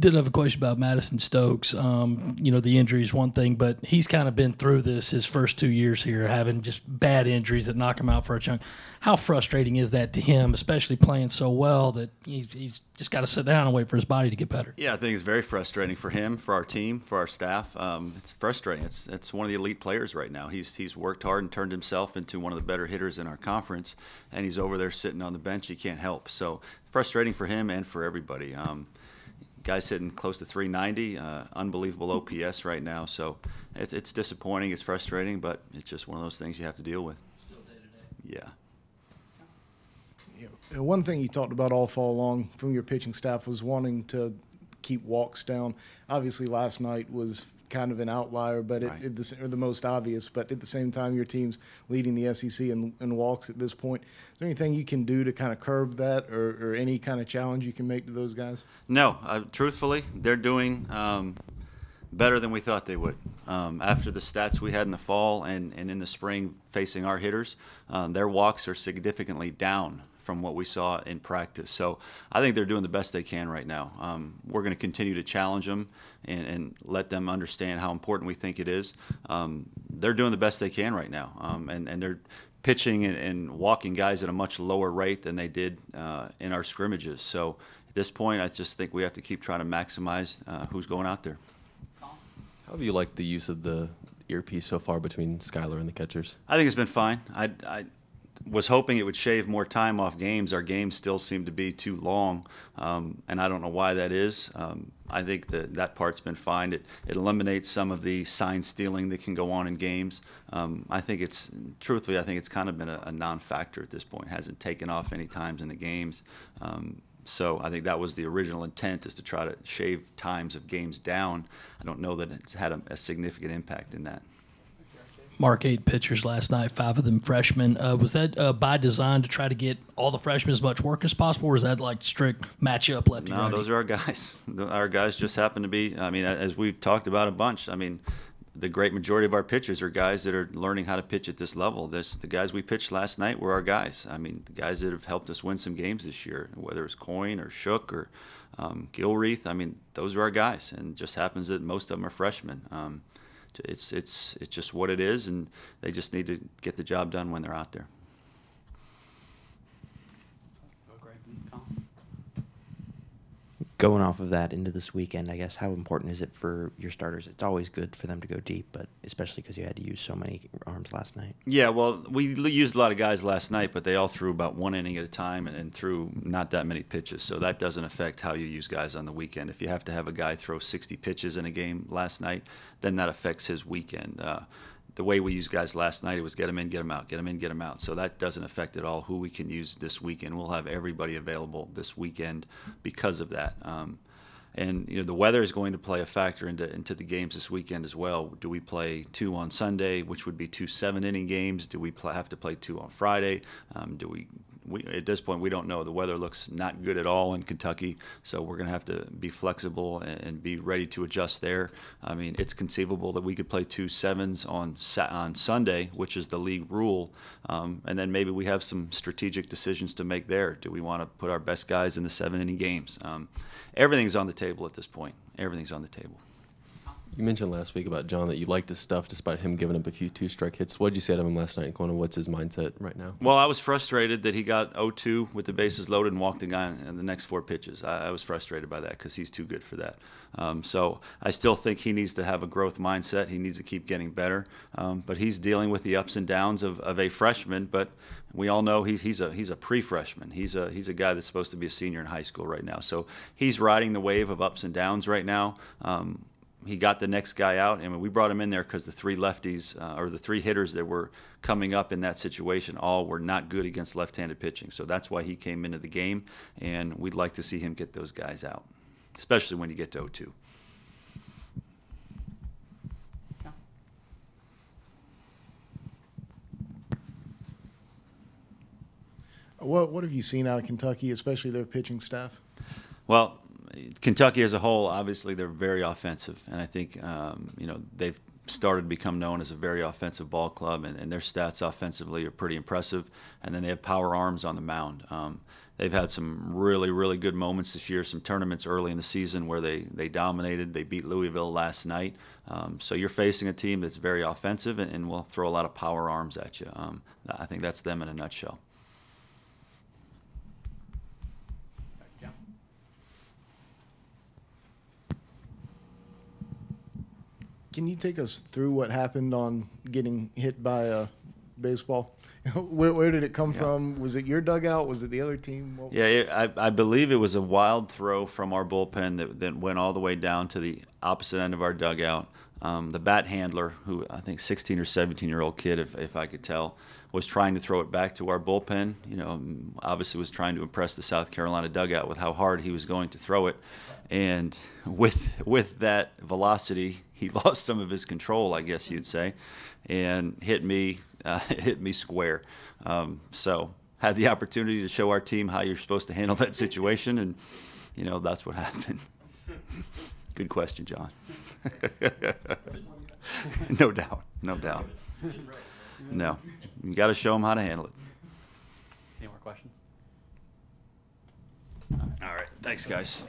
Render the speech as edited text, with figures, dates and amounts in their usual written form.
Did have a question about Madison Stokes. The injury is one thing, but he's kind of been through this his first 2 years here, having just bad injuries that knock him out for a chunk. How frustrating is that to him, especially playing so well that he's just got to sit down and wait for his body to get better? Yeah, I think it's very frustrating for him, for our team, for our staff. It's frustrating. It's one of the elite players right now. He's worked hard and turned himself into one of the better hitters in our conference, and he's over there sitting on the bench. He can't help. So frustrating for him and for everybody. Guy's hitting close to 390, unbelievable OPS right now. So it's disappointing, it's frustrating, but it's just one of those things you have to deal with. Still day to day. Yeah. And one thing you talked about all fall long from your pitching staff was wanting to keep walks down. Obviously, last night was kind of an outlier, but Right. or the most obvious. But at the same time, your team's leading the SEC in walks at this point. Is there anything you can do to kind of curb that, or any kind of challenge you can make to those guys? No, truthfully, they're doing better than we thought they would. After the stats we had in the fall and in the spring facing our hitters, their walks are significantly down from what we saw in practice. So I think they're doing the best they can right now. We're going to continue to challenge them and let them understand how important we think it is. They're doing the best they can right now, and they're pitching and walking guys at a much lower rate than they did in our scrimmages. So at this point, I just think we have to keep trying to maximize who's going out there. How have you liked the use of the earpiece so far between Skylar and the catchers? I think it's been fine. I was hoping it would shave more time off games. Our games still seem to be too long, and I don't know why that is. I think that part's been fine. It eliminates some of the sign stealing that can go on in games. I think it's kind of been a non-factor at this point. It hasn't taken off any times in the games. So I think that was the original intent, is to try to shave times of games down. I don't know that it's had a significant impact in that. Mark 8 pitchers last night, 5 of them freshmen. Was that by design to try to get all the freshmen as much work as possible, or is that like strict matchup lefty righty? No, those are our guys. Our guys just happen to be, as we've talked about a bunch, the great majority of our pitchers are guys that are learning how to pitch at this level. The guys we pitched last night were our guys. The guys that have helped us win some games this year, whether it's Coyne or Shook or Gilreath. Those are our guys, and it just happens that most of them are freshmen. It's just what it is, and they just need to get the job done when they're out there. Going off of that into this weekend, I guess, how important is it for your starters? It's always good for them to go deep, but especially because you had to use so many arms last night. Yeah, well, we used a lot of guys last night, but they all threw about 1 inning at a time and threw not that many pitches. So that doesn't affect how you use guys on the weekend. If you have to have a guy throw 60 pitches in a game last night, then that affects his weekend. The way we used guys last night, it was get them in, get them out, get them in, get them out. So that doesn't affect at all who we can use this weekend. We'll have everybody available this weekend because of that. And the weather is going to play a factor into the games this weekend as well. Do we play 2 on Sunday, which would be 2 7-inning games? Do we have to play 2 on Friday? At this point, we don't know. The weather looks not good at all in Kentucky, so we're going to have to be flexible and be ready to adjust there. It's conceivable that we could play 2 7s on Sunday, which is the league rule, and then maybe we have some strategic decisions to make there. Do we want to put our best guys in the 7-inning games? Everything's on the table at this point. Everything's on the table. You mentioned last week about John that you liked his stuff despite him giving up a few 2-strike hits. What did you say to him last night, and what's his mindset right now? Well, I was frustrated that he got 0-2 with the bases loaded and walked the guy in the next 4 pitches. I was frustrated by that because he's too good for that. So I still think he needs to have a growth mindset. He needs to keep getting better. But he's dealing with the ups and downs of a freshman. But we all know he's a pre-freshman. He's a guy that's supposed to be a senior in high school right now. So he's riding the wave of ups and downs right now. He got the next guy out, and we brought him in there because the 3 lefties or the 3 hitters that were coming up in that situation all were not good against left-handed pitching. So that's why he came into the game, and we'd like to see him get those guys out, especially when you get to 0-2. What have you seen out of Kentucky, especially their pitching staff? Well, Kentucky as a whole, obviously they're very offensive, and I think they've started to become known as a very offensive ball club, and their stats offensively are pretty impressive. And then they have power arms on the mound. They've had some really, really good moments this year, some tournaments early in the season where they dominated. They beat Louisville last night. So you're facing a team that's very offensive and will throw a lot of power arms at you. I think that's them in a nutshell. Can you take us through what happened on getting hit by a baseball? Where did it come from? Was it your dugout? Was it the other team? I believe it was a wild throw from our bullpen that went all the way down to the opposite end of our dugout. The bat handler, who I think 16 or 17-year-old kid, if I could tell, was trying to throw it back to our bullpen. You know, obviously was trying to impress the South Carolina dugout with how hard he was going to throw it. And with that velocity, he lost some of his control, I guess you'd say, and hit me square. So had the opportunity to show our team how you're supposed to handle that situation, and you know that's what happened. Good question, John. No doubt, no doubt. No, you got to show them how to handle it. Any more questions? All right, thanks, guys.